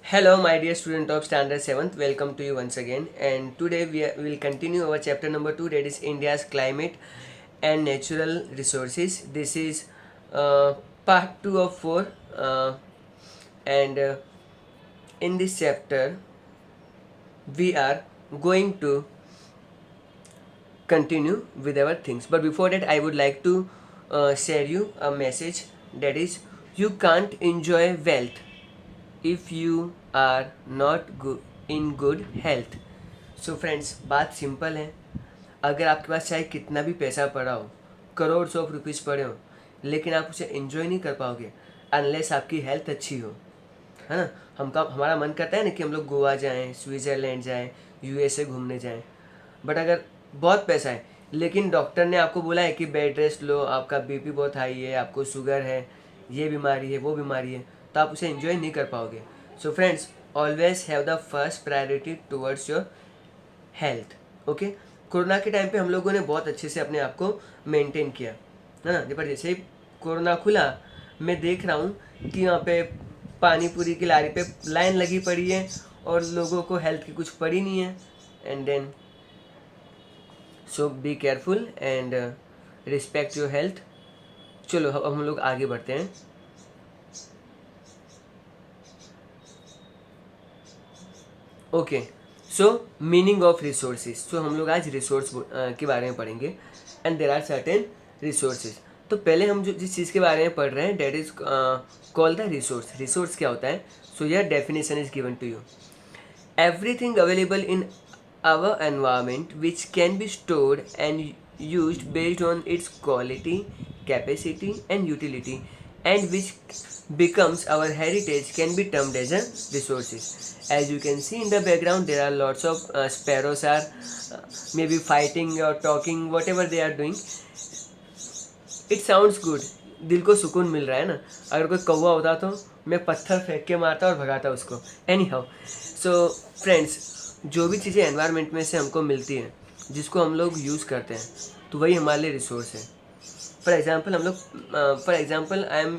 Hello, my dear student of Standard 7th. Welcome to you once again. And today will continue our chapter number 2, that is India's climate and natural resources. This is uh, part 2 of 4. And in this chapter, we are going to continue with our things. But before that, I would like to share you a message, that is, you can't enjoy wealth if you are not in good health. So friends, बात simple है. अगर आपके पास चाहे कितना भी पैसा पड़ा हो, करोड़ ऑफ रुपीज़ पड़े हो, लेकिन आप उसे एंजॉय नहीं कर पाओगे अनलेस आपकी हेल्थ अच्छी हो, है ना. हमारा मन करता है ना कि हम लोग गोवा जाएं, स्विट्ज़रलैंड जाएं, यूएसए घूमने जाएं. बट अगर बहुत पैसा है लेकिन डॉक्टर ने आपको बोला है कि बेड रेस्ट लो, आपका बीपी बहुत हाई है, आपको शुगर है, ये बीमारी है, वो बीमारी है, तो आप उसे एंजॉय नहीं कर पाओगे. So friends, always have the first priority towards your health. Okay. Corona के टाइम पे हम लोगों ने बहुत अच्छे से अपने आप को मेंटेन किया, है ना. पर जैसे ही कोरोना खुला, मैं देख रहा हूँ कि यहाँ पे पानी पूरी की लारी पे लाइन लगी पड़ी है और लोगों को हेल्थ की कुछ पड़ी नहीं है. And then so be careful and respect your health. चलो अब हम लोग आगे बढ़ते हैं. Okay. So meaning of resources. सो हम लोग आज रिसोर्स के बारे में पढ़ेंगे. And there are certain resources. तो पहले हम जो जिस चीज़ के बारे में पढ़ रहे हैं, that is called the resource. Resource क्या होता है? सो यह definition is given to you. Everything available in our environment which can be stored and used based on its quality, capacity and utility, and which becomes our heritage can be termed as a resources. As you can see in the background, there are lots of sparrows are maybe fighting or talking, whatever they are doing. It sounds good. दिल को सुकून मिल रहा है ना. अगर कोई कौवा होता तो मैं पत्थर फेंक के मारता और भगाता उसको. Any how. सो फ्रेंड्स, जो भी चीज़ें एनवायरनमेंट में से हमको मिलती हैं, जिसको हम लोग यूज़ करते हैं, तो वही हमारे लिए रिसोर्स है. For example I am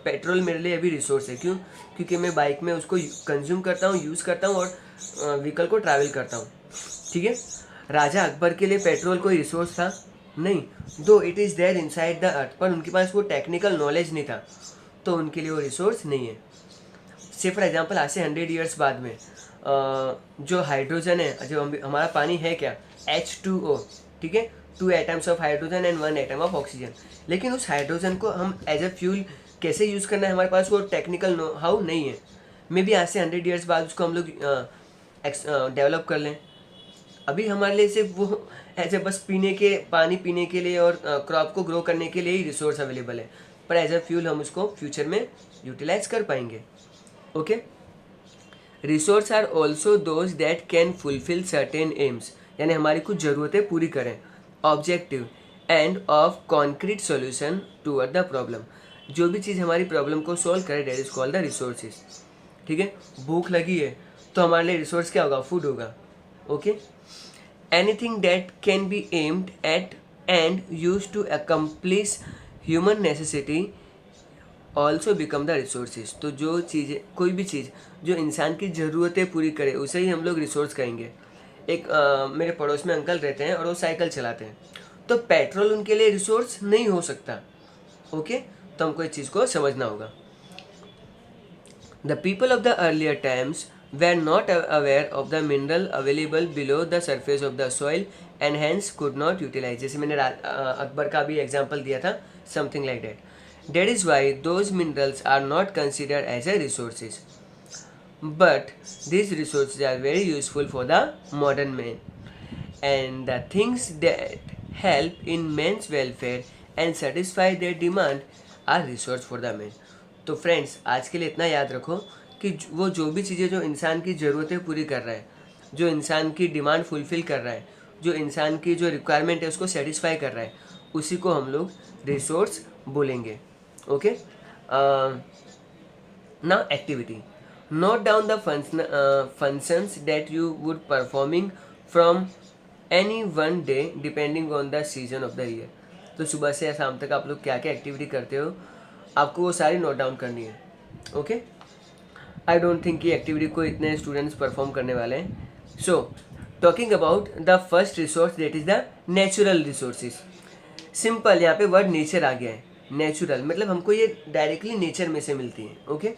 petrol मेरे लिए अभी रिसोर्स है. क्यों? क्योंकि मैं बाइक में उसको कंज्यूम करता हूँ, यूज़ करता हूँ और व्हीकल को ट्रैवल करता हूँ. ठीक है. राजा अकबर के लिए पेट्रोल कोई रिसोर्स था नहीं, though it is there inside the earth, पर उनके पास वो टेक्निकल नॉलेज नहीं था, तो उनके लिए वो रिसोर्स नहीं है. से फॉर एग्जांपल आज से 100 ईयर्स बाद में जो हाइड्रोजन है, जो हमारा पानी है क्या, H2O. ठीक है. 2 atoms of hydrogen and 1 atom of oxygen. लेकिन उस हाइड्रोजन को हम एज ए फ्यूल कैसे यूज़ करना है, हमारे पास वो टेक्निकल नो हाउ नहीं है. मे बी आज से 100 ईयर्स बाद उसको हम लोग डेवलप कर लें. अभी हमारे लिए सिर्फ वो ऐसे बस पानी पीने के लिए और क्रॉप को ग्रो करने के लिए ही रिसोर्स अवेलेबल है, पर एज अ फ्यूल हम उसको फ्यूचर में यूटिलाइज कर पाएंगे. Okay. Resource are also those that can fulfil certain aims, यानी हमारी कुछ ज़रूरतें पूरी करें. Objective and of concrete solution toward the problem. जो भी चीज़ हमारी प्रॉब्लम को सॉल्व करे, that is called the resources. ठीक है. भूख लगी है तो हमारे लिए रिसोर्स क्या होगा? फूड होगा. Okay. Anything that can be aimed at and used to accomplish human necessity also become the resources. तो जो चीज़ें, कोई भी चीज़ जो इंसान की ज़रूरतें पूरी करे, उसे ही हम लोग रिसोर्स कहेंगे. एक मेरे पड़ोस में अंकल रहते हैं और वो साइकिल चलाते हैं, तो पेट्रोल उनके लिए रिसोर्स नहीं हो सकता. ओके. तो हमको इस चीज़ को समझना होगा. The people of the earlier times were not aware of the mineral available below the surface of the soil and hence could not utilize. जैसे मैंने अकबर का भी एग्जाम्पल दिया था, something like that. That is why those minerals are not considered as a resources. But these resources are very useful for the modern man. And the things that help in man's welfare and satisfy their demand are resource for the man. तो friends, आज के लिए इतना याद रखो कि वो जो भी चीज़ें जो इंसान की ज़रूरतें पूरी कर रहा है, जो इंसान की डिमांड फुलफ़िल कर रहा है, जो इंसान की जो रिक्वायरमेंट है उसको सेटिस्फाई कर रहा है, उसी को हम लोग रिसोर्स बोलेंगे. Okay. Now activity. Note down the functions that you would performing from any one day depending on the season of the year. तो सुबह से शाम तक आप लोग क्या क्या एक्टिविटी करते हो, आपको वो सारी नोट डाउन करनी है. ओके. आई डोंट थिंक कि एक्टिविटी को इतने स्टूडेंट्स परफॉर्म करने वाले हैं. So talking about the first resource that is the natural resources. Simple, यहाँ पे वर्ड नेचर आ गया है. नेचुरल मतलब हमको ये डायरेक्टली नेचर में से मिलती है. Okay,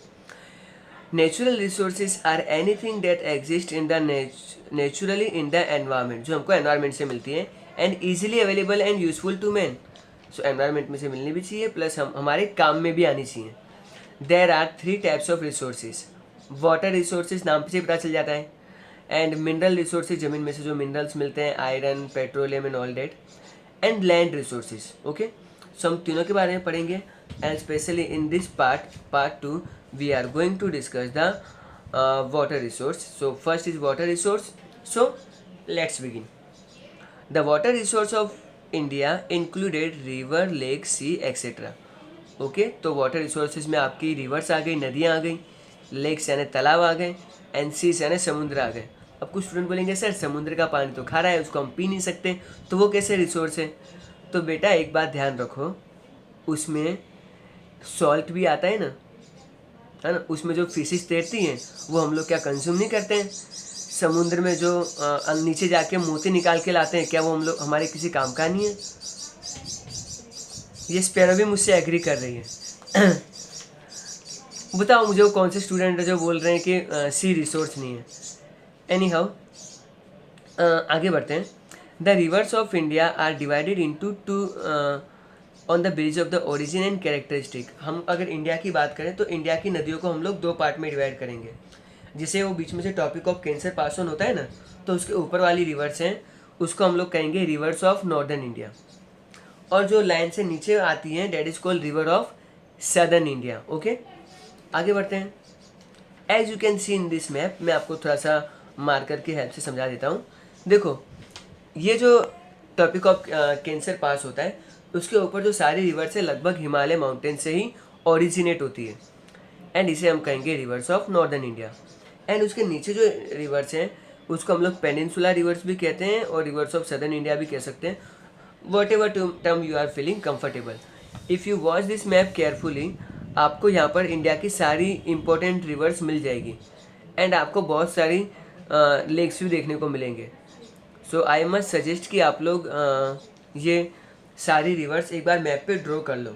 natural resources are anything that exist in the naturally in the environment, जो हमको एनवायरमेंट से मिलती है, and easily available and useful to man. So environment में से मिलनी भी चाहिए प्लस हम हमारे काम में भी आनी चाहिए. There are 3 types of resources. Water resources नाम से पता चल जाता है, एंड मिनरल रिसोर्सेज ज़मीन में से जो मिनरल्स मिलते हैं, iron, petroleum and all that, and land resources. Okay, so हम तीनों के बारे में पढ़ेंगे, and specially in this part 2 we are going to discuss the water resource. So first is water resource. So let's begin. The water resource of India included river, lake, sea, etc. Okay, तो water resources में आपकी reverse आ गई, नदियाँ आ गई, lakes यानी तालाब आ गए, and seize यानी समुद्र आ गए. अब कुछ स्टूडेंट बोलेंगे सर समुद्र का पानी तो खारा है, उसको हम पी नहीं सकते, तो वो कैसे रिसोर्स है? तो बेटा एक बात ध्यान रखो, उसमें सॉल्ट भी आता है ना, है ना. उसमें जो फिशेस तैरती हैं वो हम लोग क्या कंज्यूम नहीं करते हैं? समुद्र में जो नीचे जाके मोती निकाल के लाते हैं, क्या वो हम लोग हमारे किसी काम का नहीं है? ये स्पैरो भी मुझसे एग्री कर रही है. बताओ मुझे वो कौन से स्टूडेंट है जो बोल रहे हैं कि सी रिसोर्स नहीं है? एनी हाउ, आगे बढ़ते हैं. The rivers of India are divided into two on the basis of the origin and characteristic. हम अगर इंडिया की बात करें तो इंडिया की नदियों को हम लोग 2 पार्ट में डिवाइड करेंगे. जिसे वो बीच में से topic of cancer pass on होता है ना, तो उसके ऊपर वाली रिवर्स हैं, उसको हम लोग कहेंगे रिवर्स ऑफ नॉर्दर्न इंडिया. और जो लाइन से नीचे आती हैं that is called river of southern India. Okay, आगे बढ़ते हैं. As you can see in this map, मैं आपको थोड़ा सा मार्कर की हेल्प से समझा देता हूँ. देखो, ये जो टॉपिक ऑफ कैंसर पास होता है, उसके ऊपर जो सारी रिवर्स है लगभग हिमालय माउंटेन से ही ओरिजिनेट होती है, एंड इसे हम कहेंगे reverse of northern India. And उसके नीचे जो रिवर्स हैं उसको हम लोग पेनिनसुला रिवर्स भी कहते हैं और रिवर्स ऑफ सदर्न इंडिया भी कह सकते हैं. Whatever term you are feeling comfortable. If you watch this map carefully, आपको यहाँ पर इंडिया की सारी इंपॉर्टेंट रिवर्स मिल जाएगी, एंड आपको बहुत सारी लेक्स भी देखने को मिलेंगे. सो आई मस्ट सजेस्ट कि आप लोग ये सारी रिवर्स एक बार मैप पे ड्रॉ कर लो,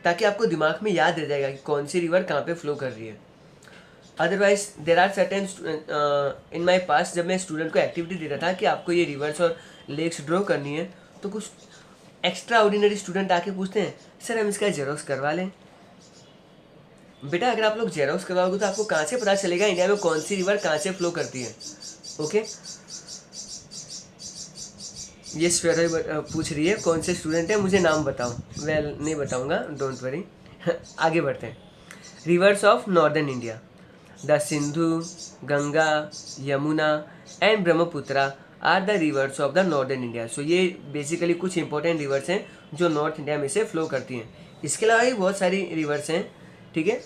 ताकि आपको दिमाग में याद रह जाएगा कि कौन सी रिवर कहाँ पे फ्लो कर रही है. Otherwise there are certain in my past, जब मैं स्टूडेंट को एक्टिविटी दे रहा था कि आपको ये रिवर्स और लेक्स ड्रॉ करनी है, तो कुछ एक्स्ट्रा ऑर्डिनरी स्टूडेंट आके पूछते हैं सर हम इसका जेरोक्स करवा लें. बेटा अगर आप लोग जेरोक्स करवाओगे तो आपको कहाँ से पता चलेगा इंडिया में कौन सी रिवर कहाँ से फ्लो करती है? ओके, ये स्वेरो पूछ रही है कौन से स्टूडेंट है, मुझे नाम बताओ. वेल नहीं बताऊंगा, डोंट वरी. आगे बढ़ते हैं. Rivers of northern India. The Sindhu, Ganga, Yamuna and Brahmaputra are the rivers of the northern India. So ये बेसिकली कुछ इंपॉर्टेंट रिवर्स हैं जो नॉर्थ इंडिया में से फ्लो करती हैं. इसके अलावा भी बहुत सारी रिवर्स हैं, ठीक है.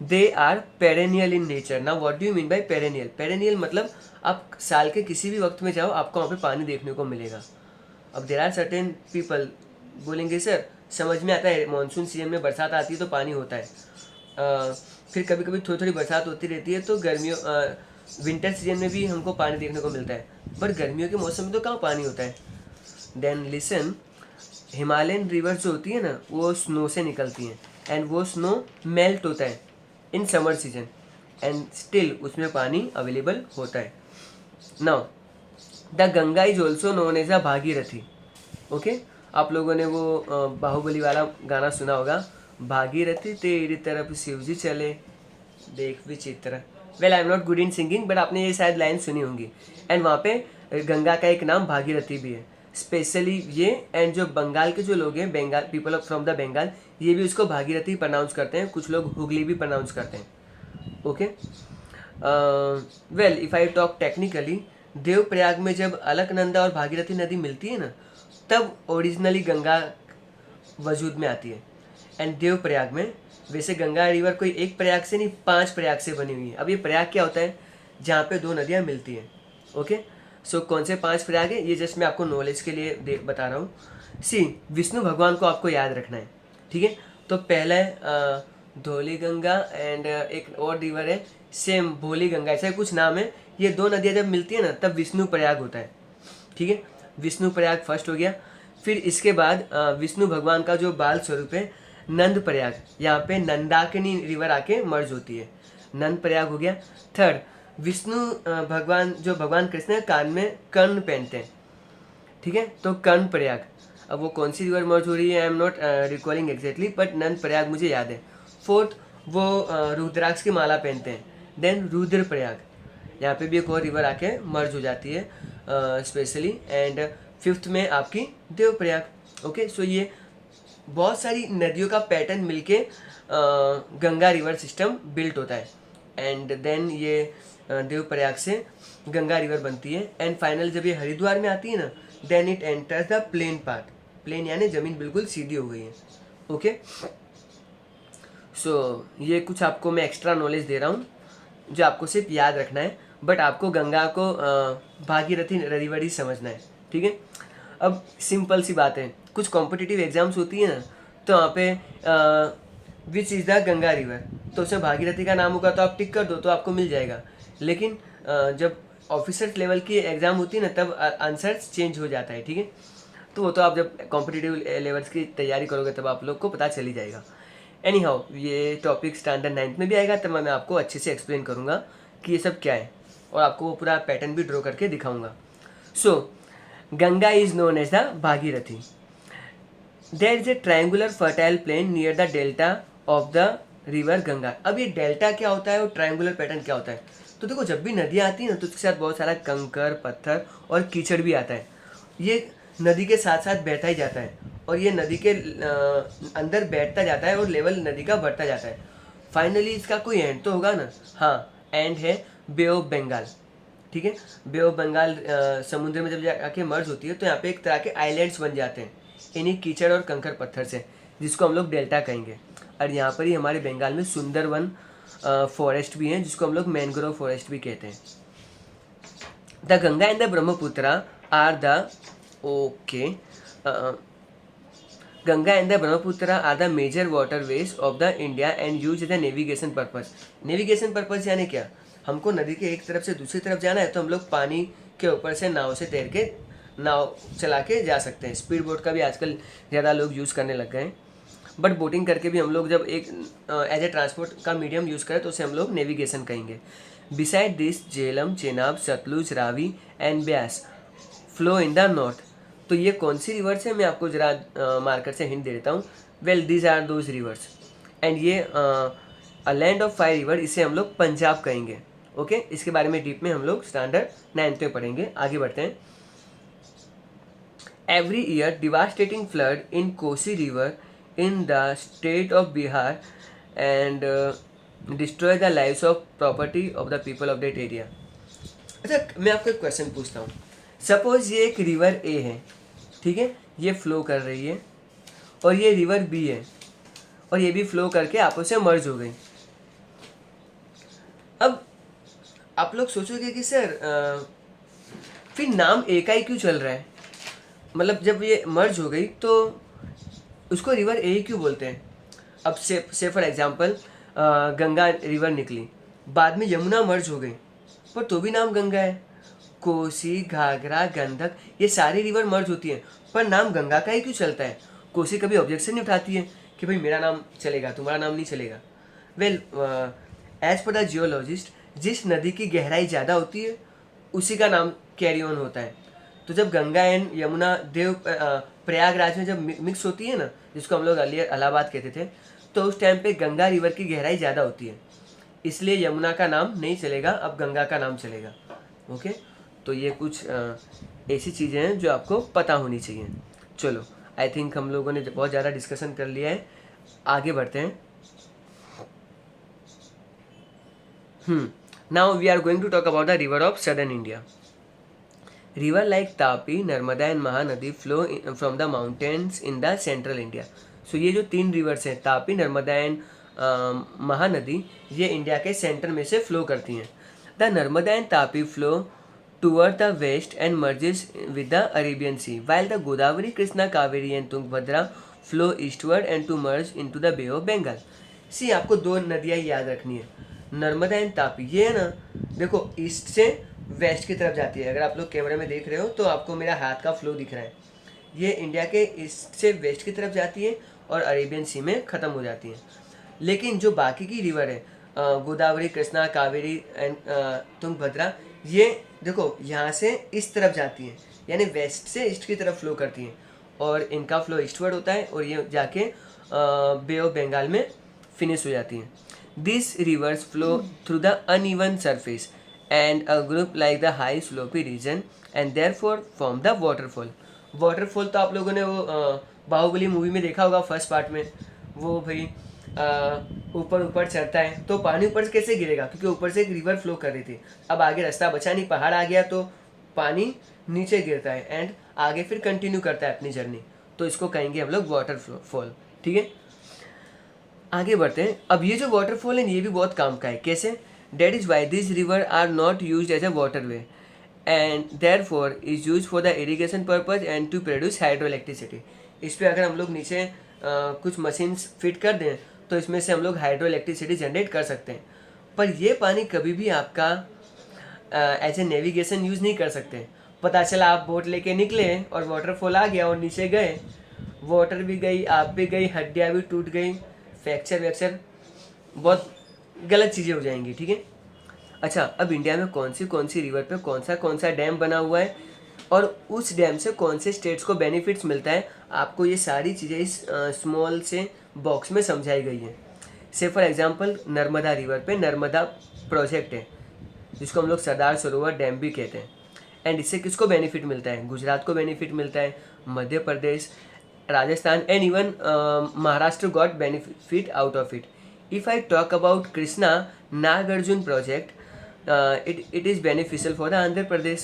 They are perennial in nature. ना what do you mean by perennial? Perennial मतलब आप साल के किसी भी वक्त में जाओ आपको वहाँ पे पानी देखने को मिलेगा. अब देर आर सर्टेन पीपल बोलेंगे सर समझ में आता है मानसून सीजन में बरसात आती है तो पानी होता है, फिर कभी कभी थोड़ी थोड़ी बरसात होती रहती है तो गर्मियों विंटर सीजन में भी हमको पानी देखने को मिलता है, पर गर्मियों के मौसम में तो कहाँ पानी होता है. देन लिसन, हिमालयन रिवर जो होती है ना वो स्नो से निकलती हैं, एंड वो स्नो मेल्ट होता है in summer season, and still उसमें पानी अवेलेबल होता है. Now the Ganga is also known as a Bhagirathi. Okay, आप लोगों ने वो बाहुबली वाला गाना सुना होगा, भागीरथी तेरी तरफ शिवजी चले देख विचित्र. Well I am not good in singing, but आपने ये शायद लाइन सुनी होंगी. एंड वहाँ पे गंगा का एक नाम भागीरथी भी है स्पेशली ये. एंड जो बंगाल के जो लोग हैं, Bengal people from the Bengal, ये भी उसको भागीरथी प्रोनाउंस करते हैं, कुछ लोग हुगली भी प्रोनाउंस करते हैं. Okay, well if I talk technically, Devprayag में जब अलकनंदा और भागीरथी नदी मिलती है ना, तब ओरिजिनली गंगा वजूद में आती है. एंड देवप्रयाग में, वैसे गंगा रिवर कोई एक प्रयाग से नहीं 5 प्रयाग से बनी हुई है. अब ये प्रयाग क्या होता है? जहाँ पे 2 नदियाँ मिलती हैं. ओके, सो कौन से 5 प्रयाग है ये जस्ट मैं आपको नॉलेज के लिए बता रहा हूँ. सी, विष्णु भगवान को आपको याद रखना है, ठीक है. तो पहले धौली गंगा एंड एक और रिवर है सेम भोली गंगा, ऐसा कुछ नाम है। ये दो नदियाँ जब मिलती है ना तब विष्णु प्रयाग होता है, ठीक है। विष्णु प्रयाग फर्स्ट हो गया। फिर इसके बाद विष्णु भगवान का जो बाल स्वरूप है नंद प्रयाग, यहाँ पे नंदाकिनी रिवर आके मर्ज होती है, नंद प्रयाग हो गया। थर्ड, विष्णु भगवान जो भगवान कृष्ण कान में कर्ण पहनते हैं, ठीक है, तो कर्ण प्रयाग। अब वो कौन सी रिवर मर्ज हो रही है I am not recalling exactly, but Nandprayag मुझे याद है। फोर्थ, वो रुद्राक्ष की माला पहनते हैं, देन रुद्र प्रयाग, यहाँ पे भी एक और रिवर आके मर्ज हो जाती है स्पेशली। एंड फिफ्थ में आपकी देव प्रयाग। ओके, सो ये बहुत सारी नदियों का पैटर्न मिलके गंगा रिवर सिस्टम बिल्ट होता है। एंड देन ये देव प्रयाग से गंगा रिवर बनती है। एंड फाइनल जब ये हरिद्वार में आती है ना, then it enters the plain part, plain यानी जमीन बिल्कुल सीधी हो गई है। ओके, सो ये कुछ आपको मैं एक्स्ट्रा नॉलेज दे रहा हूँ जो आपको सिर्फ याद रखना है, बट आपको गंगा को भागीरथी रिवर ही समझना है, ठीक है। अब सिंपल सी बात है, कुछ कॉम्पिटिटिव एग्जाम्स होती है ना, तो वहाँ पे which is the Ganga river, तो उसमें भागीरथी का नाम होगा तो आप टिक कर दो तो आपको मिल जाएगा। लेकिन जब ऑफिसर्स लेवल की एग्ज़ाम होती है ना तब आंसर चेंज हो जाता है, ठीक है। तो वो तो आप जब कॉम्पिटिटिव लेवल्स की तैयारी करोगे तब आप लोग को पता चल ही जाएगा। एनी हाउ, ये टॉपिक स्टैंडर्ड 9th में भी आएगा, तब मैं आपको अच्छे से एक्सप्लेन करूँगा कि ये सब क्या है, और आपको वो पूरा पैटर्न भी ड्रॉ करके दिखाऊंगा। So Ganga is known as the Bhagirathi. There is a triangular fertile plain near the delta of the river Ganga. अब ये डेल्टा क्या होता है और ट्रायंगुलर पैटर्न क्या होता है, तो देखो जब भी नदियाँ आती है ना तो उसके साथ बहुत सारा कंकर पत्थर और कीचड़ भी आता है। ये नदी के साथ साथ बहता ही जाता है, और ये नदी के अंदर बैठता जाता है और लेवल नदी का बढ़ता जाता है। फाइनली इसका कोई एंड तो होगा ना, हाँ, एंड है बे ऑफ बंगाल, ठीक है। बे ऑफ बंगाल समुद्र में जब जाके मर्ज होती है तो यहाँ पे एक तरह के आइलैंड्स बन जाते हैं इन्हीं कीचड़ और कंकर पत्थर से, जिसको हम लोग डेल्टा कहेंगे। और यहाँ पर ही हमारे बंगाल में सुंदरवन फॉरेस्ट भी हैं जिसको हम लोग मैनग्रोव फॉरेस्ट भी कहते हैं। The Ganga and the Brahmaputra are the okay Ganga and the Brahmaputra are the major waterways of the India and use as a navigation purpose. Navigation purpose यानी क्या, हमको नदी के एक तरफ से दूसरी तरफ जाना है तो हम लोग पानी के ऊपर से नाव से तैर के नाव चला के जा सकते हैं। स्पीड बोट का भी आजकल ज़्यादा लोग यूज़ करने लग गए हैं, बट बोटिंग करके भी हम लोग जब एक एज ए ट्रांसपोर्ट का मीडियम यूज़ करें तो उसे हम लोग नेविगेशन कहेंगे। Beside this Jhelum, Chenab, Sutlej, Ravi and Beas flow in the north. तो ये कौन सी रिवर्स है मैं आपको जरा मार्कर से हिंट दे देता हूँ। Well these are those rivers. And ये अ लैंड ऑफ 5 रिवर, इसे हम लोग पंजाब कहेंगे। ओके, इसके बारे में डीप में हम लोग स्टैंडर्ड 9th में पढ़ेंगे। आगे बढ़ते हैं। Every year devastating flood in Kosi river in the state of Bihar and destroy the lives of property of the people of that area. अच्छा, मैं आपको एक क्वेश्चन पूछता हूँ। सपोज ये एक रिवर ए है, ठीक है, ये फ्लो कर रही है, और ये रिवर बी है और ये भी फ्लो करके आपस में मर्ज हो गई। अब आप लोग सोचोगे कि सर फिर नाम ए का ही क्यों चल रहा है, मतलब जब ये मर्ज हो गई तो उसको रिवर ए ही क्यों बोलते हैं। अब से फॉर एग्जांपल गंगा रिवर निकली, बाद में यमुना मर्ज हो गई, पर तो भी नाम गंगा है। कोसी, घाघरा, गंडक, ये सारी रिवर मर्ज होती है पर नाम गंगा का ही क्यों चलता है। कोसी कभी ऑब्जेक्शन नहीं उठाती है कि भाई मेरा नाम चलेगा तुम्हारा नाम नहीं चलेगा। Well as per the geologist, जिस नदी की गहराई ज़्यादा होती है उसी का नाम कैरी ऑन होता है। तो जब गंगा एंड यमुना देव प्रयागराज में जब मिक्स होती है ना, जिसको हम लोग इलाहाबाद कहते थे, तो उस टाइम पे गंगा रिवर की गहराई ज़्यादा होती है, इसलिए यमुना का नाम नहीं चलेगा, अब गंगा का नाम चलेगा। ओके, तो ये कुछ ऐसी चीज़ें हैं जो आपको पता होनी चाहिए। चलो, आई थिंक हम लोगों ने बहुत ज़्यादा डिस्कशन कर लिया है, आगे बढ़ते हैं। Now we are going to talk about the river of southern India. River like Tapi, Narmada and Mahanadi flow from the mountains in the central India. So ये जो 3 रिवर्स हैं, तापी, नर्मदा एंड महानदी, ये इंडिया के सेंटर में से फ्लो करती हैं। The Narmada and Tapi flow toward the west and merges with the Arabian Sea, while the Godavari, Krishna, Kaveri and Tungabhadra flow eastward and to merge into the Bay of Bengal. सी आपको दो नदियाँ याद रखनी है, नर्मदा एंड तापी। ये है ना, देखो ईस्ट से वेस्ट की तरफ जाती है। अगर आप लोग कैमरे में देख रहे हो तो आपको मेरा हाथ का फ्लो दिख रहा है। ये इंडिया के ईस्ट से वेस्ट की तरफ जाती है और अरेबियन सी में ख़त्म हो जाती है। लेकिन जो बाकी की रिवर है, गोदावरी, कृष्णा, कावेरी एंड तुंगभद्रा, ये देखो यहाँ से इस तरफ जाती हैं, यानी वेस्ट से ईस्ट की तरफ फ्लो करती हैं और इनका फ्लो ईस्टवर्ड होता है और ये जाके बे ऑफ बंगाल में फिनिश हो जाती हैं। This rivers flow through the uneven surface and a group like the high slopy region and therefore form the waterfall. Waterfall तो आप लोगों ने वो बाहुबली मूवी में देखा होगा फर्स्ट पार्ट में, वो भाई ऊपर ऊपर चढ़ता है तो पानी ऊपर से कैसे गिरेगा, क्योंकि ऊपर से एक रिवर फ्लो कर रही थी। अब आगे रास्ता बचा नहीं, पहाड़ आ गया तो पानी नीचे गिरता है एंड आगे फिर कंटिन्यू करता है अपनी जर्नी, तो इसको कहेंगे हम लोग वाटरफॉल। ठीक है, आगे बढ़ते हैं। अब ये जो वाटरफॉल है ये भी बहुत काम का है। कैसे? That is why this river are not use as a waterway and therefore is use for the irrigation purpose and to produce hydro electricity. इस पर अगर हम लोग नीचे कुछ मशीन्स फिट कर दें तो इसमें से हम लोग हाइड्रो इलेक्ट्रिसिटी जनरेट कर सकते हैं। पर ये पानी कभी भी आपका एज ए नेविगेशन यूज़ नहीं कर सकते। पता चला आप बोट लेके निकले और वाटरफॉल आ गया और नीचे गए, वाटर भी गई, आप भी गई, हड्डियाँ भी टूट गई, फ्रैक्चर वैक्चर, बहुत गलत चीज़ें हो जाएंगी। ठीक है, अच्छा अब इंडिया में कौन सी रिवर पे कौन सा डैम बना हुआ है और उस डैम से कौन से स्टेट्स को बेनिफिट्स मिलता है, आपको ये सारी चीज़ें इस स्मॉल से बॉक्स में समझाई गई है। से फॉर एग्जांपल नर्मदा रिवर पे नर्मदा प्रोजेक्ट है जिसको हम लोग सरदार सरोवर डैम भी कहते हैं एंड इससे किसको बेनिफिट मिलता है? गुजरात को बेनिफिट मिलता है, Madhya Pradesh, Rajasthan and even Maharashtra got benefit out of it. If I talk about Krishna Nagarjuna project, it is beneficial for the Andhra Pradesh.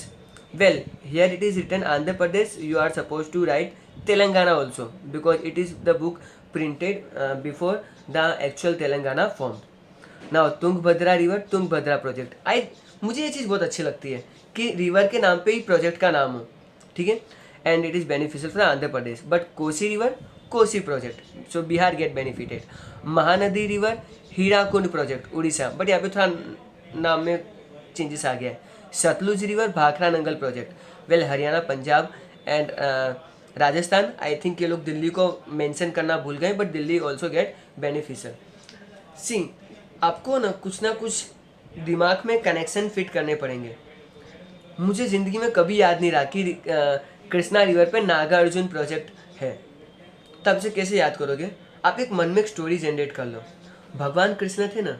Well, here it is written Andhra Pradesh, you are supposed to write Telangana also because it is the book printed before the actual Telangana formed. Now Tungabhadra river, Tungabhadra project, मुझे ये चीज़ बहुत अच्छी लगती है कि river के नाम पे ही प्रोजेक्ट का नाम हो। ठीक है, and it is beneficial for Andhra Pradesh. But Kosi river, Kosi project, so Bihar get benefited. Mahanadi river, Hirakud project, Orissa, but यहाँ पे थोड़ा नाम में चेंजेस आ गया है। Sutlej river, Bhakra Nangal project, well Haryana, Punjab and Rajasthan. I think ये लोग दिल्ली को मेंशन करना भूल गए, but Delhi also get beneficial. See आपको ना कुछ दिमाग में कनेक्शन फिट करने पड़ेंगे। मुझे ज़िंदगी में कभी याद नहीं रहा कि कृष्णा रिवर पे नागार्जुन प्रोजेक्ट है। तब से कैसे याद करोगे? आप एक मन में एक स्टोरी जनरेट कर लो। भगवान कृष्ण थे ना,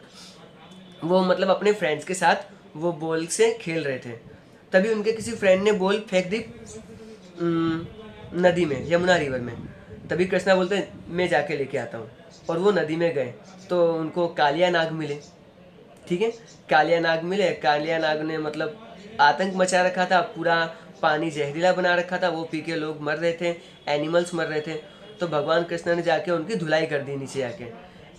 वो मतलब अपने फ्रेंड्स के साथ वो बॉल से खेल रहे थे, तभी उनके किसी फ्रेंड ने बॉल फेंक दी नदी में, यमुना रिवर में। तभी कृष्णा बोलते हैं मैं जाके लेके आता हूँ, और वो नदी में गए तो उनको कालिया नाग मिले। ठीक है, कालिया नाग मिले, कालिया नाग ने मतलब आतंक मचा रखा था, पूरा पानी जहरीला बना रखा था, वो पी के लोग मर रहे थे, एनिमल्स मर रहे थे। तो भगवान कृष्ण ने जाके उनकी धुलाई कर दी नीचे जाके।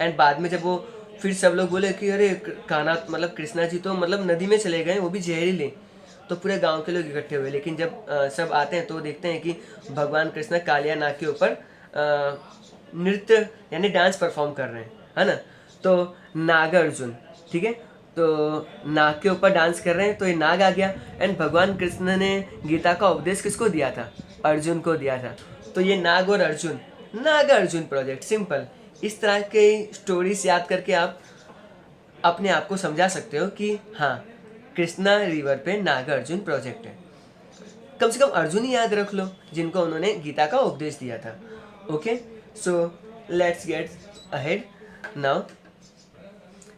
एंड बाद में जब वो फिर सब लोग बोले कि अरे कान्हा मतलब कृष्णा जी तो मतलब नदी में चले गए, वो भी जहरीले, तो पूरे गांव के लोग इकट्ठे हुए। लेकिन जब सब आते हैं तो देखते हैं कि भगवान कृष्ण कालिया नाग के ऊपर नृत्य यानी डांस परफॉर्म कर रहे हैं, है ना। तो नागार्जुन, ठीक है, तो नाग के ऊपर डांस कर रहे हैं, तो ये नाग आ गया। एंड भगवान कृष्ण ने गीता का उपदेश किसको दिया था? अर्जुन को दिया था। तो ये नाग और अर्जुन, नागार्जुन प्रोजेक्ट, सिंपल। इस तरह के स्टोरीज याद करके आप अपने आप को समझा सकते हो कि हाँ, कृष्णा रिवर पे नागार्जुन प्रोजेक्ट है। कम से कम अर्जुन ही याद रख लो जिनको उन्होंने गीता का उपदेश दिया था। Okay, so let's get ahead now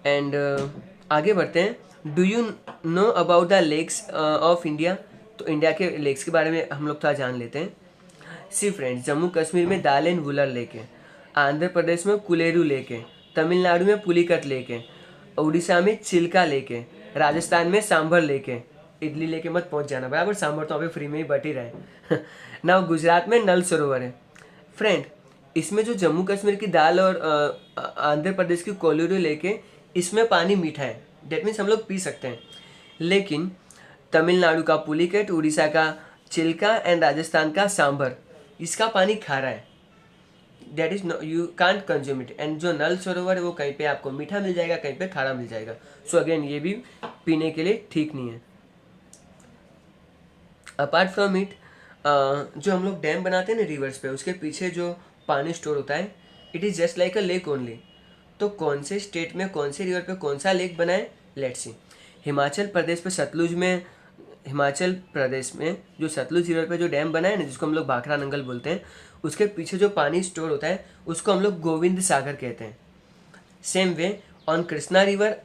and आगे बढ़ते हैं। Do you know about the lakes of India? तो इंडिया के लेक्स के बारे में हम लोग थोड़ा जान लेते हैं। सी फ्रेंड्स, जम्मू कश्मीर में दाल एंड वुलर लेक है, आंध्र प्रदेश में कुलेरू लेक है, तमिलनाडु में पुलिकट लेक है, उड़ीसा में चिल्का लेक है, राजस्थान में सांभर लेक है। इडली लेके मत पहुंच जाना बराबर, सांभर तो अभी फ्री में ही बट ही रहे। ना गुजरात में नल सरोवर है। फ्रेंड, इसमें जो जम्मू कश्मीर की दाल और आंध्र प्रदेश की कोलेरू लेक है, इसमें पानी मीठा है, डेट मीन्स हम लोग पी सकते हैं। लेकिन तमिलनाडु का पुलिकट, उड़ीसा का चिल्का एंड राजस्थान का सांभर, इसका पानी खारा है। That is you can't consume it. And जो नल सरोवर है वो कहीं पे आपको मीठा मिल जाएगा, कहीं पे खारा मिल जाएगा। सो अगेन ये भी पीने के लिए ठीक नहीं है। अपार्ट फ्रॉम इट, जो हम लोग डैम बनाते हैं ना रिवर्स पे, उसके पीछे जो पानी स्टोर होता है, it is just like a lake only. तो कौन से स्टेट में कौन से रिवर पे कौन सा लेक बना है, लेट्स सी। हिमाचल प्रदेश पे सतलुज में, हिमाचल प्रदेश में जो सतलुज रिवर पे जो डैम बना है ना, जिसको हम लोग भाखड़ा नंगल बोलते हैं, उसके पीछे जो पानी स्टोर होता है उसको हम लोग गोविंद सागर कहते हैं। Same way on Krishna river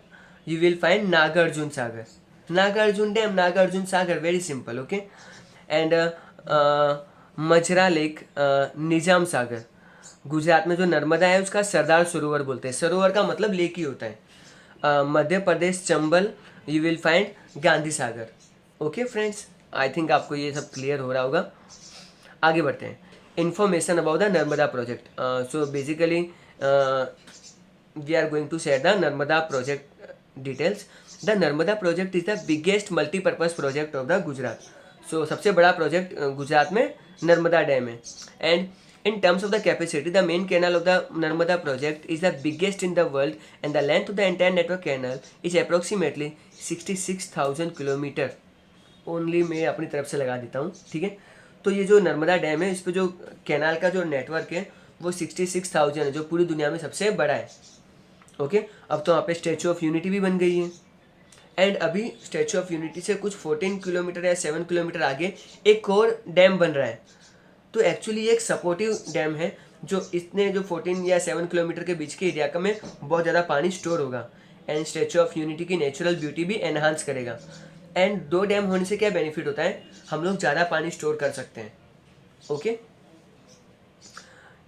you will find Nagarjuna Sagar, Nagarjuna dam, Nagarjuna Sagar, very simple, okay. And Manjira lake, Nizam Sagar. Gujarat में जो नर्मदा है उसका सरदार सरोवर बोलते हैं, सरोवर का मतलब लेक ही होता है। Madhya Pradesh Chambal you will find Gandhi Sagar. Okay friends, I think आपको ये सब क्लियर हो रहा होगा। आगे बढ़ते हैं। Information about the Narmada project. So basically we are going to share the Narmada project details. The Narmada project is the biggest multipurpose project of the Gujarat. So सबसे बड़ा प्रोजेक्ट गुजरात में नर्मदा डैम है। And in terms of the capacity, the main canal of the Narmada project is the biggest in the world, and the length of the entire network canal is approximately 66,000 kilometre. Only मैं अपनी तरफ से लगा देता हूँ, ठीक है। तो ये जो नर्मदा डैम है, इस पर जो कैनाल का जो नेटवर्क है वो 66,000 है, जो पूरी दुनिया में सबसे बड़ा है। ओके, अब तो वहाँ पे स्टैचू ऑफ यूनिटी भी बन गई है। एंड अभी स्टैचू ऑफ यूनिटी से कुछ 14 किलोमीटर या 7 किलोमीटर आगे एक और डैम बन रहा है। तो एक्चुअली ये एक सपोर्टिव डैम है, जो इतने जो 14 या 7 किलोमीटर के बीच के एरिया का में बहुत ज़्यादा पानी स्टोर होगा। एंड स्टैचू ऑफ यूनिटी की नेचुरल ब्यूटी भी एनहांस करेगा। एंड दो डैम होने से क्या बेनिफिट होता है, हम लोग ज़्यादा पानी स्टोर कर सकते हैं। ओके,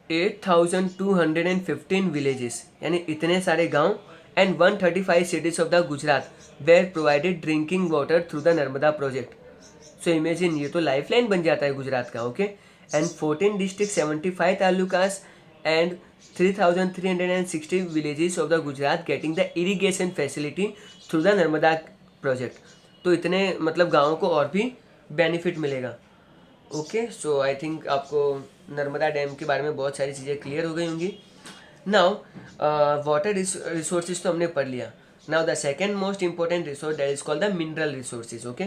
8,215 विलेजेस, यानी इतने सारे गांव, and 135 cities of the Gujarat where provided drinking water through the Narmada project. So imagine, ये तो लाइफलाइन बन जाता है गुजरात का। Okay, and 14 district, 75 talukas and 3,360 villages of the Gujarat getting the irrigation facility through the Narmada project. तो इतने मतलब गाँवों को और भी बेनिफिट मिलेगा। ओके, सो आई थिंक आपको नर्मदा डैम के बारे में बहुत सारी चीज़ें क्लियर हो गई होंगी। नाउ वाटर रिसोर्सेज तो हमने पढ़ लिया। Now the second most important resource that is called the mineral resources. Okay,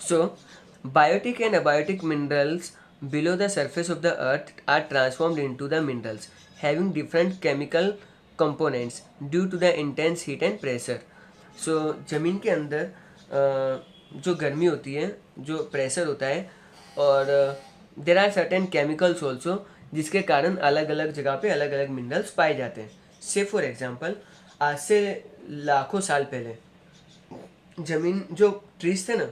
so biotic and abiotic minerals below the surface of the earth are transformed into the minerals having different chemical components due to the intense heat and pressure. So ज़मीन के अंदर जो गर्मी होती है, जो pressure होता है, और there are certain chemicals also, जिसके कारण अलग अलग जगह पे अलग अलग मिनरल्स पाए जाते हैं। से फॉर एग्जांपल, आज से लाखों साल पहले ज़मीन जो ट्रीज थे ना,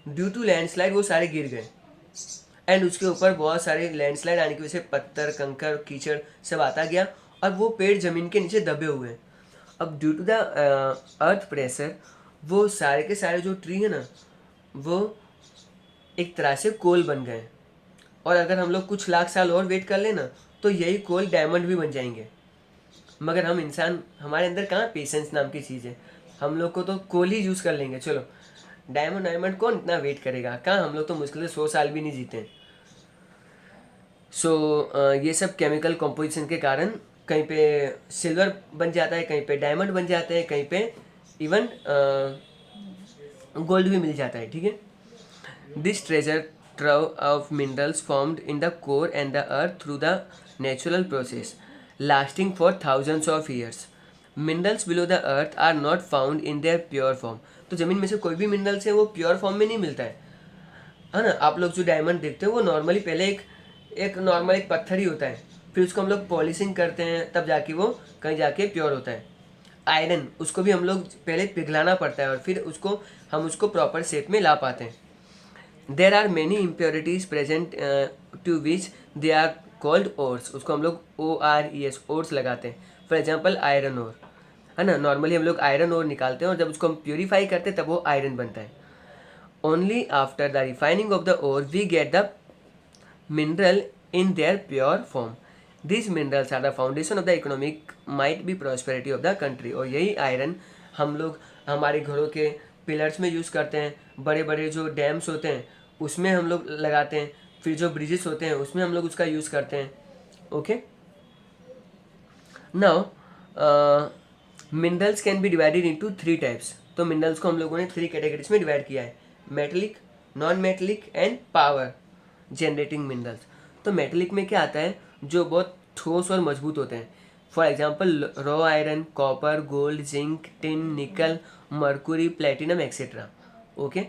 ड्यू टू लैंडस्लाइड वो सारे गिर गए। एंड उसके ऊपर बहुत सारे लैंडस्लाइड आने की वजह से पत्थर, कंकर, कीचड़ सब आता गया, और वो पेड़ ज़मीन के नीचे दबे हुए हैं। अब due to the earth pressure वो सारे के सारे जो ट्री है ना, वो एक तरह से कोल बन गए। और अगर हम लोग कुछ लाख साल और वेट कर लेना तो यही कोल डायमंड भी बन जाएंगे। मगर हम इंसान, हमारे अंदर कहाँ पेशेंस नाम की चीज़ है, हम लोग को तो कोल ही यूज़ कर लेंगे। चलो, डायमंड कौन इतना वेट करेगा, कहाँ, हम लोग तो मुश्किल से 100 साल भी नहीं जीते। सो ये सब केमिकल कॉम्पोजिशन के कारण कहीं पे सिल्वर बन जाता है, कहीं पे डायमंड बन जाता है, कहीं पे इवन गोल्ड भी मिल जाता है, ठीक है। This treasure trove of minerals formed in the core and the earth through the natural process lasting for thousands of years. Minerals below the earth are not found in their pure form. तो ज़मीन में से कोई भी minerals है वो pure form में नहीं मिलता है ना। आप लोग जो डायमंड देखते हो वो नॉर्मली पहले एक नॉर्मल एक पत्थर ही होता है, फिर उसको हम लोग पॉलिशिंग करते हैं, तब जाके वो कहीं जाके प्योर होता है। आयरन, उसको भी हम लोग पहले पिघलाना पड़ता है और फिर हम उसको प्रॉपर शेप में ला पाते हैं। There are many impurities present to which they are called ores. उसको हम लोग ORES ओर्स लगाते हैं। फॉर एग्जाम्पल आयरन ओर है ना, नॉर्मली हम लोग आयरन ओर निकालते हैं और जब उसको हम प्योरीफाई करते हैं तब वो आयरन बनता है। Only after the refining of the ore we get the mineral in their pure form. This minerals are the foundation of the economic might be prosperity of the country. और यही iron हम लोग हमारे घरों के pillars में use करते हैं, बड़े बड़े जो डैम्स होते हैं उसमें हम लोग लगाते हैं। फिर जो ब्रिजेस होते हैं उसमें हम लोग उसका यूज़ करते हैं। Okay, now minerals can be divided into 3 types. तो मिनरल्स को हम लोगों ने 3 कैटेगरीज में डिवाइड किया है, metallic, non metallic and power generating minerals. तो मेटेलिक में क्या आता है, जो बहुत ठोस और मजबूत होते हैं। For example raw iron, copper, gold, zinc, tin, निकल, मर्कुरी, प्लेटिनम एक्सेट्रा। ओके,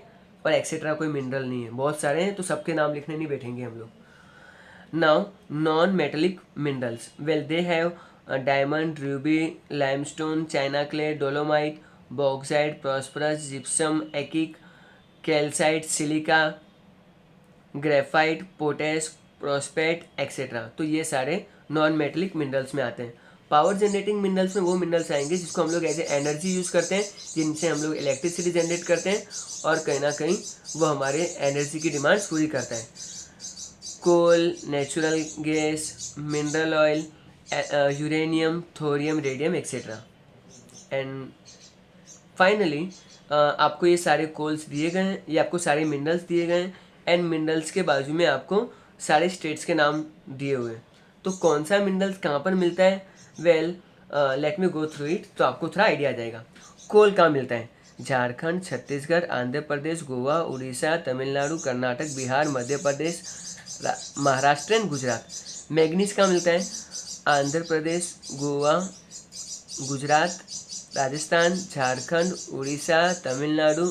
और एक्सेट्रा कोई मिनरल नहीं है, बहुत सारे हैं, तो सबके नाम लिखने नहीं बैठेंगे हम लोग। Now, non-metallic minerals. Well, they have diamond, ruby, limestone, china clay, dolomite, bauxite, phosphorus, gypsum, acic, calcite, silica, graphite, potash, phosphate etcetera. तो ये सारे नॉन मेटेलिक मिनरल्स में आते हैं। पावर जनरेटिंग मिनरल्स में वो मिनरल्स आएंगे जिसको हम लोग एज ए एनर्जी यूज़ करते हैं, जिनसे हम लोग इलेक्ट्रिसिटी जनरेट करते हैं, और कहीं ना कहीं वो हमारे एनर्जी की डिमांड्स पूरी करता है। Coal, natural gas, mineral oil, uranium, thorium, radium etcetera. And finally आपको ये सारे कोल्स दिए गए हैं, ये आपको सारे मिनरल्स दिए गए हैं, एंड मिनरल्स के बाजू में आपको सारे स्टेट्स के नाम दिए हुए हैं। तो कौन सा मिनरल्स कहाँ पर मिलता है, well let me go through it, तो आपको थोड़ा आइडिया आ जाएगा। कोल कहाँ मिलता है, झारखंड, छत्तीसगढ़, आंध्र प्रदेश, गोवा, उड़ीसा, तमिलनाडु, कर्नाटक, बिहार, मध्य प्रदेश, महाराष्ट्र एंड गुजरात। मैग्नीज कहाँ मिलता है, Andhra Pradesh, Goa, Gujarat, Rajasthan, Jharkhand, Orissa, Tamil Nadu,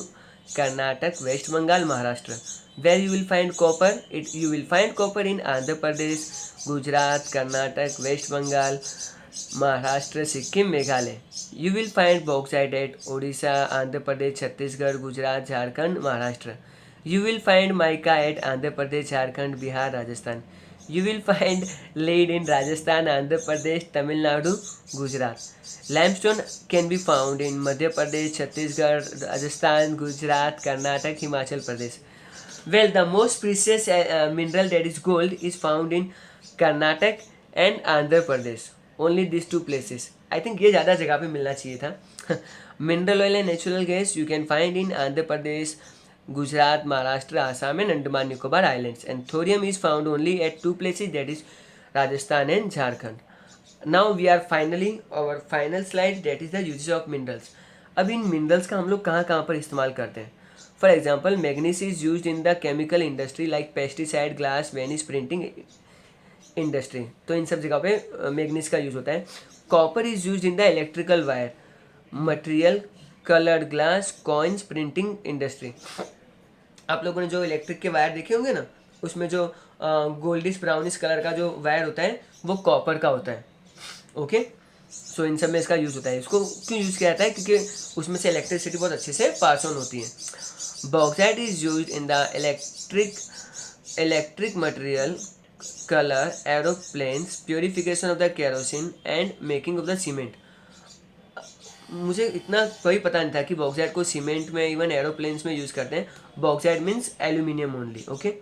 Karnataka, west Bengal, Maharashtra. Where you will find copper, you will find copper in Andhra Pradesh, Gujarat, Karnataka, west Bengal, Maharashtra, Sikkim, Meghalaya. You will find bauxite at Orissa, Andhra Pradesh, Chhattisgarh, Gujarat, Jharkhand, Maharashtra. You will find mica at Andhra Pradesh, Jharkhand, Bihar, Rajasthan. You will find lead in Rajasthan, Andhra Pradesh, Tamil Nadu, Gujarat. Limestone can be found in Madhya Pradesh, Chhattisgarh, Rajasthan, Gujarat, Karnataka, Himachal Pradesh. Well, the most precious mineral, that is gold, is found in Karnataka and Andhra Pradesh. Only these two places. I think ये ज़्यादा जगह पे मिलना चाहिए था। Mineral oil and natural gas you can find in Andhra Pradesh, Gujarat, Maharashtra, Assam and Andaman Nicobar Islands, and thorium is found only at 2 places, that is Rajasthan and Jharkhand. Now we are finally our final slide, that is the uses of minerals. अब इन minerals का हम लोग कहाँ कहाँ पर इस्तेमाल करते हैं। For example manganese is use in the chemical industry like pesticide, glass, Venice, printing industry. तो इन सब जगह पे मैग्नीज का यूज होता है। Copper is use in the electrical wire material, coloured glass, coins, printing industry. आप लोगों ने जो इलेक्ट्रिक के वायर देखे होंगे ना, उसमें जो गोल्डिश ब्राउनिश कलर का जो वायर होता है वो कॉपर का होता है। ओके, सो इन सब में इसका यूज़ होता है। इसको क्यों यूज़ किया जाता है, क्योंकि उसमें से इलेक्ट्रिसिटी बहुत अच्छे से पास ऑन होती है। Bauxite is use in the electric material, colour, aeroplanes, purification of the kerosene and making of the cement. मुझे इतना कोई पता नहीं था कि बॉक्साइट को सीमेंट में, इवन एरोप्लेन्स में यूज़ करते हैं। Bauxite means aluminium only. Okay,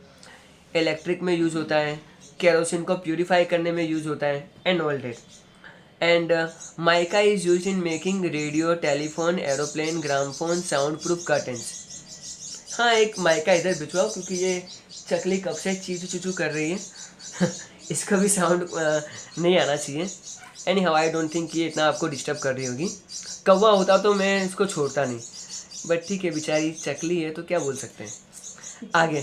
electric में यूज़ होता है, केरोसिन को प्यूरिफाई करने में यूज़ होता है, and all that. And mica is use in making radio, telephone, aeroplane, gramophone, sound proof curtains. हाँ, एक माइका इधर भिजवाओ क्योंकि ये चकली कब से चीचू चूचू कर रही है। इसका भी साउंड नहीं आना चाहिए। Any how I don't think ये इतना आपको डिस्टर्ब कर रही होगी। कौवा होता तो मैं इसको छोड़ता नहीं, बट ठीक है, बेचारी चकली है तो क्या बोल सकते हैं। आगे,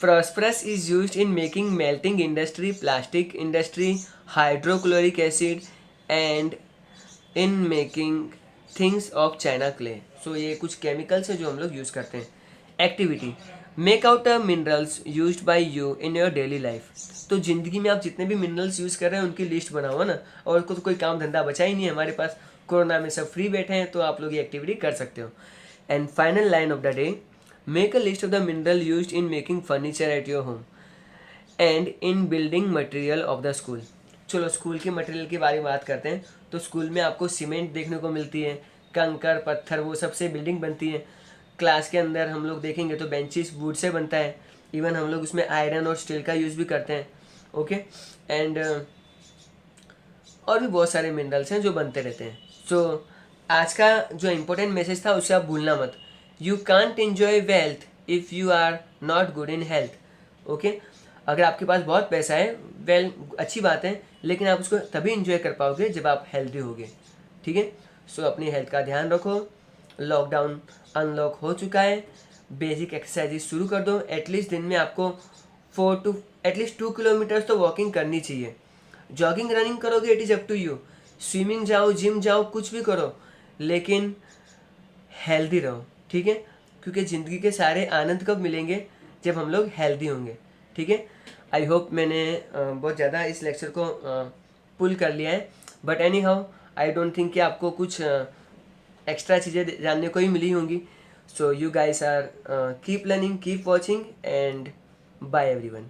phosphorus is use in making melting industry, plastic industry, hydrochloric acid and in making things of china clay. So ये कुछ केमिकल्स हैं जो हम लोग यूज़ करते हैं। Activity, make out a minerals used by you in your daily life. तो ज़िंदगी में आप जितने भी मिनरल्स यूज़ कर रहे हैं उनकी लिस्ट बनाओ ना, और उसको तो कोई काम धंधा बचा ही नहीं है हमारे पास, कोरोना में सब फ्री बैठे हैं, तो आप लोग ये एक्टिविटी कर सकते हो। And final line of the day, make a list of the mineral used in making furniture at your home and in building material of the school. चलो स्कूल के मटेरियल के बारे में बात करते हैं। तो स्कूल में आपको सीमेंट देखने को मिलती है, कंकर, पत्थर, वो सबसे बिल्डिंग बनती है। क्लास के अंदर हम लोग देखेंगे तो बेंचेस वुड से बनता है, इवन हम लोग उसमें आयरन और स्टील का यूज़ भी करते हैं। ओके, एंड और भी बहुत सारे मिनरल्स हैं जो बनते रहते हैं। सो आज का जो इम्पोर्टेंट मैसेज था उसे आप भूलना मत। You can't enjoy wealth if you are not good in health. Okay, अगर आपके पास बहुत पैसा है, वेल अच्छी बात है, लेकिन आप उसको तभी इंजॉय कर पाओगे जब आप हेल्दी होगे. ठीक है, सो अपनी हेल्थ का ध्यान रखो. लॉकडाउन अनलॉक हो चुका है, बेसिक एक्सरसाइजेज शुरू कर दो. एटलीस्ट दिन में आपको 2 किलोमीटर्स तो वॉकिंग करनी चाहिए. जॉगिंग रनिंग करोगे, it is up to you. Swimming जाओ, जिम जाओ, कुछ भी करो, लेकिन हेल्दी रहो. ठीक है, क्योंकि ज़िंदगी के सारे आनंद कब मिलेंगे, जब हम लोग हेल्दी होंगे. ठीक है, आई होप मैंने बहुत ज़्यादा इस लेक्चर को पुल कर लिया है, but any how I don't think कि आपको कुछ एक्स्ट्रा चीज़ें जानने को ही मिली होंगी. So you guys are keep learning, keep watching, and bye everyone.